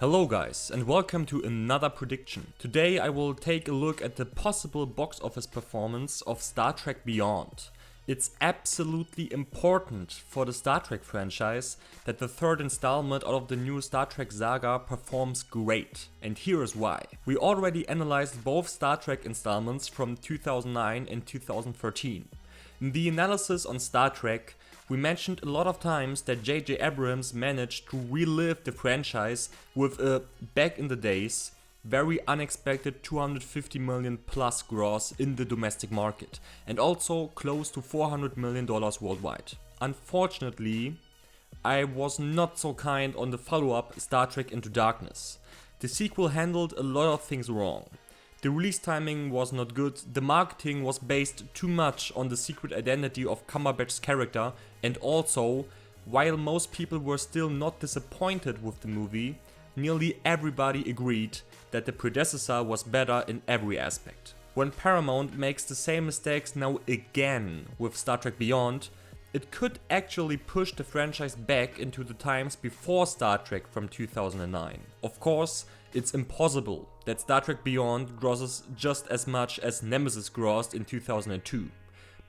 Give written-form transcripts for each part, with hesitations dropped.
Hello guys, and welcome to another prediction. Today I will take a look at the possible box office performance of Star Trek Beyond. It's absolutely important for the Star Trek franchise that the third installment out of the new Star Trek saga performs great. And here is why. We already analyzed both Star Trek installments from 2009 and 2013. In the analysis on Star Trek, we mentioned a lot of times that J.J. Abrams managed to relive the franchise with a, back in the days, very unexpected 250 million plus gross in the domestic market and also close to $400 million worldwide. Unfortunately, I was not so kind on the follow-up Star Trek Into Darkness. The sequel handled a lot of things wrong. The release timing was not good, the marketing was based too much on the secret identity of Cumberbatch's character, and also, while most people were still not disappointed with the movie, nearly everybody agreed that the predecessor was better in every aspect. When Paramount makes the same mistakes now again with Star Trek Beyond, it could actually push the franchise back into the times before Star Trek from 2009. Of course, it's impossible that Star Trek Beyond grosses just as much as Nemesis grossed in 2002,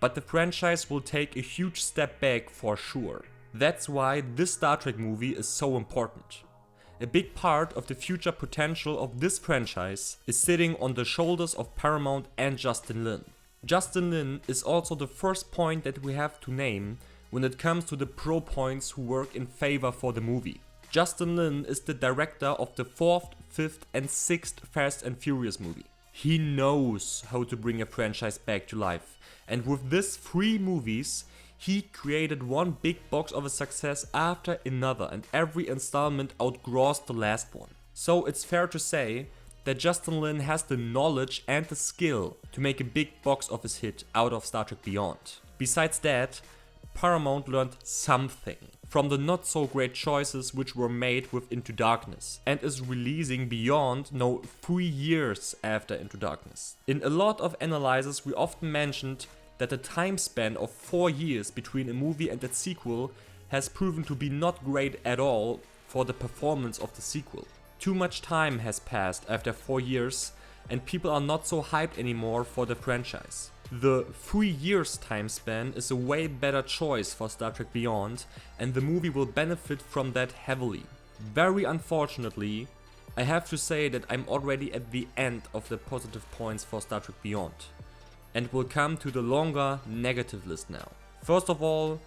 but the franchise will take a huge step back for sure. That's why this Star Trek movie is so important. A big part of the future potential of this franchise is sitting on the shoulders of Paramount and Justin Lin. Justin Lin is also the first point that we have to name when it comes to the pro points who work in favor for the movie. Justin Lin is the director of the 4th, 5th and 6th Fast and Furious movie. He knows how to bring a franchise back to life, and with these 3 movies he created one big box office success after another, and every installment outgrossed the last one. So it's fair to say that Justin Lin has the knowledge and the skill to make a big box office hit out of Star Trek Beyond. Besides that, Paramount learned something from the not so great choices which were made with Into Darkness, and is releasing Beyond now 3 years after Into Darkness. In a lot of analyses we often mentioned that the time span of 4 years between a movie and its sequel has proven to be not great at all for the performance of the sequel. Too much time has passed after 4 years and people are not so hyped anymore for the franchise. The 3 years time span is a way better choice for Star Trek Beyond, and the movie will benefit from that heavily. Very unfortunately, I have to say that I'm already at the end of the positive points for Star Trek Beyond, and will come to the longer negative list now. First of all,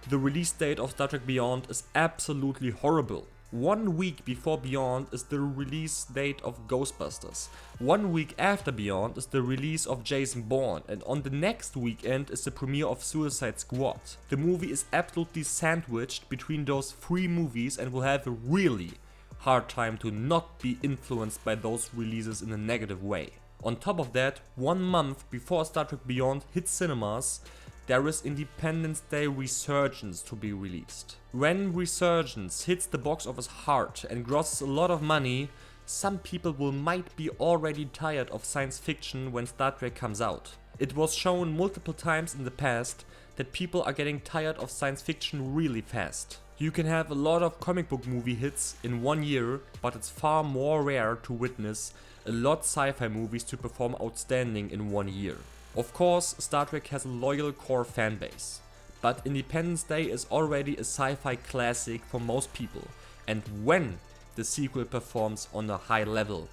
the release date of Star Trek Beyond is absolutely horrible. 1 week before Beyond is the release date of Ghostbusters. 1 week after Beyond is the release of Jason Bourne, and on the next weekend is the premiere of Suicide Squad. The movie is absolutely sandwiched between those 3 movies and will have a really hard time to not be influenced by those releases in a negative way. On top of that, 1 month before Star Trek Beyond hits cinemas, there is Independence Day Resurgence to be released. When Resurgence hits the box office hard and grosses a lot of money, some people might be already tired of science fiction when Star Trek comes out. It was shown multiple times in the past that people are getting tired of science fiction really fast. You can have a lot of comic book movie hits in 1 year, but it's far more rare to witness a lot sci-fi movies to perform outstanding in 1 year. Of course, Star Trek has a loyal core fan base, but Independence Day is already a sci-fi classic for most people, and when the sequel performs on a high level,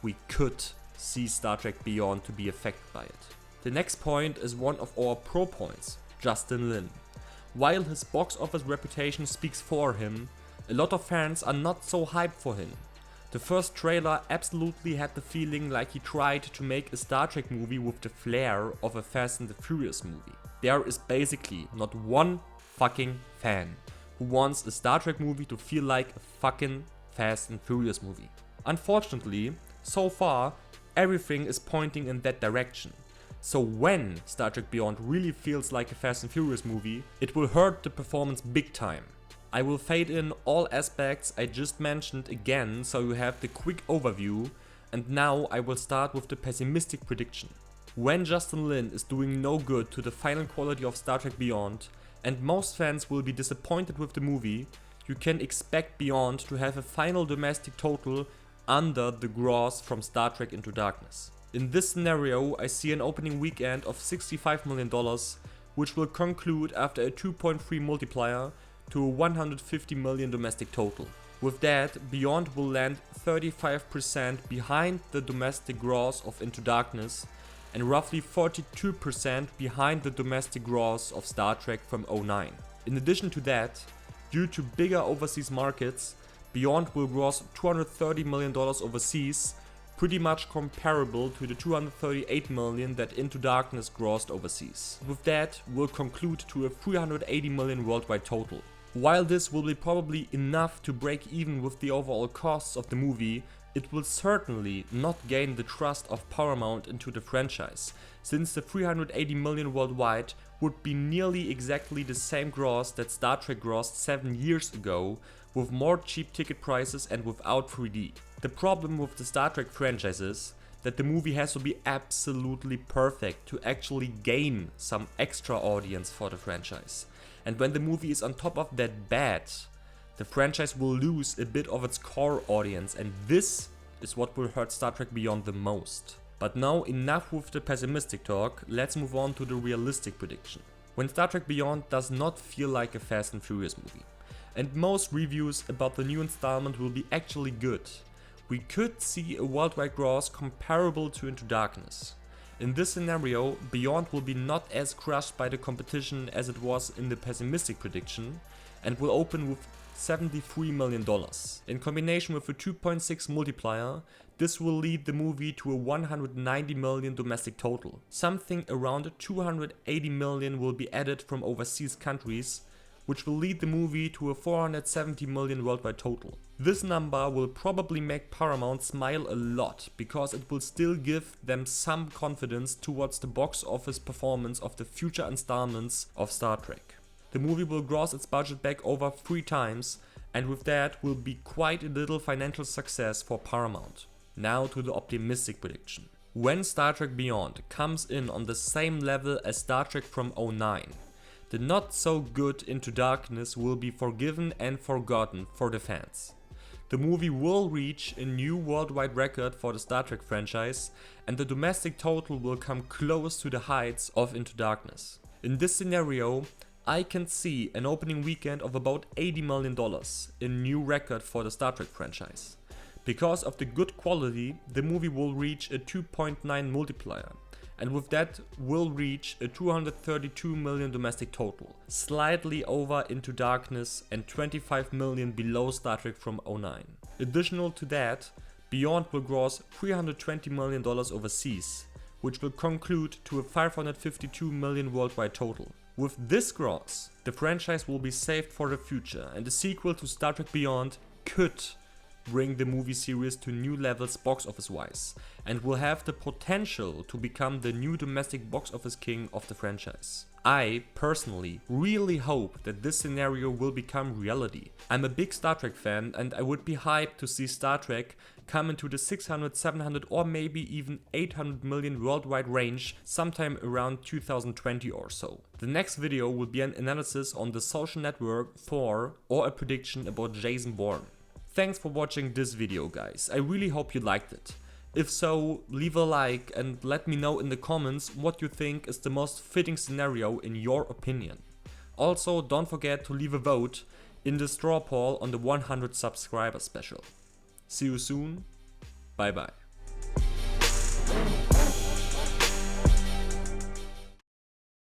we could see Star Trek Beyond to be affected by it. The next point is one of our pro points, Justin Lin. While his box office reputation speaks for him, a lot of fans are not so hyped for him. The first trailer absolutely had the feeling like he tried to make a Star Trek movie with the flair of a Fast and the Furious movie. There is basically not one fucking fan who wants a Star Trek movie to feel like a fucking Fast and Furious movie. Unfortunately, so far, everything is pointing in that direction. So when Star Trek Beyond really feels like a Fast and Furious movie, it will hurt the performance big time. I will fade in all aspects I just mentioned again so you have the quick overview, and now I will start with the pessimistic prediction. When Justin Lin is doing no good to the final quality of Star Trek Beyond, and most fans will be disappointed with the movie, you can expect Beyond to have a final domestic total under the gross from Star Trek Into Darkness. In this scenario, I see an opening weekend of $65 million, which will conclude after a 2.3 multiplier to a 150 million domestic total. With that, Beyond will land 35% behind the domestic gross of Into Darkness and roughly 42% behind the domestic gross of Star Trek from 09. In addition to that, due to bigger overseas markets, Beyond will gross $230 million overseas, pretty much comparable to the $238 million that Into Darkness grossed overseas. With that, we'll conclude to a $380 million worldwide total. While this will be probably enough to break even with the overall costs of the movie, it will certainly not gain the trust of Paramount into the franchise, since the $380 million worldwide would be nearly exactly the same gross that Star Trek grossed 7 years ago, with more cheap ticket prices and without 3D. The problem with the Star Trek franchise is that the movie has to be absolutely perfect to actually gain some extra audience for the franchise. And when the movie is on top of that bad, the franchise will lose a bit of its core audience, and this is what will hurt Star Trek Beyond the most. But now enough with the pessimistic talk, let's move on to the realistic prediction. When Star Trek Beyond does not feel like a Fast and Furious movie, and most reviews about the new installment will be actually good, we could see a worldwide gross comparable to Into Darkness. In this scenario, Beyond will be not as crushed by the competition as it was in the pessimistic prediction, and will open with $73 million. In combination with a 2.6 multiplier, this will lead the movie to a 190 million domestic total. Something around 280 million will be added from overseas countries, which will lead the movie to a 470 million worldwide total. This number will probably make Paramount smile a lot, because it will still give them some confidence towards the box office performance of the future installments of Star Trek. The movie will gross its budget back over 3 times, and with that will be quite a little financial success for Paramount. Now to the optimistic prediction. When Star Trek Beyond comes in on the same level as Star Trek from 09, the not so good Into Darkness will be forgiven and forgotten for the fans. The movie will reach a new worldwide record for the Star Trek franchise, and the domestic total will come close to the heights of Into Darkness. In this scenario, I can see an opening weekend of about $80 million, a new record for the Star Trek franchise. Because of the good quality, the movie will reach a 2.9 multiplier, and with that will reach a 232 million domestic total, slightly over Into Darkness and 25 million below Star Trek from 09. Additional to that, Beyond will gross $320 million overseas, which will conclude to a 552 million worldwide total. With this gross, the franchise will be saved for the future, and the sequel to Star Trek Beyond could bring the movie series to new levels box office wise, and will have the potential to become the new domestic box office king of the franchise. I personally really hope that this scenario will become reality. I'm a big Star Trek fan, and I would be hyped to see Star Trek come into the 600, 700 or maybe even 800 million worldwide range sometime around 2020 or so. The next video will be an analysis on The Social Network, Thor, or a prediction about Jason Bourne. Thanks for watching this video, guys. I really hope you liked it. If so, leave a like and let me know in the comments what you think is the most fitting scenario in your opinion. Also, don't forget to leave a vote in the straw poll on the 100 subscriber special. See you soon. Bye bye.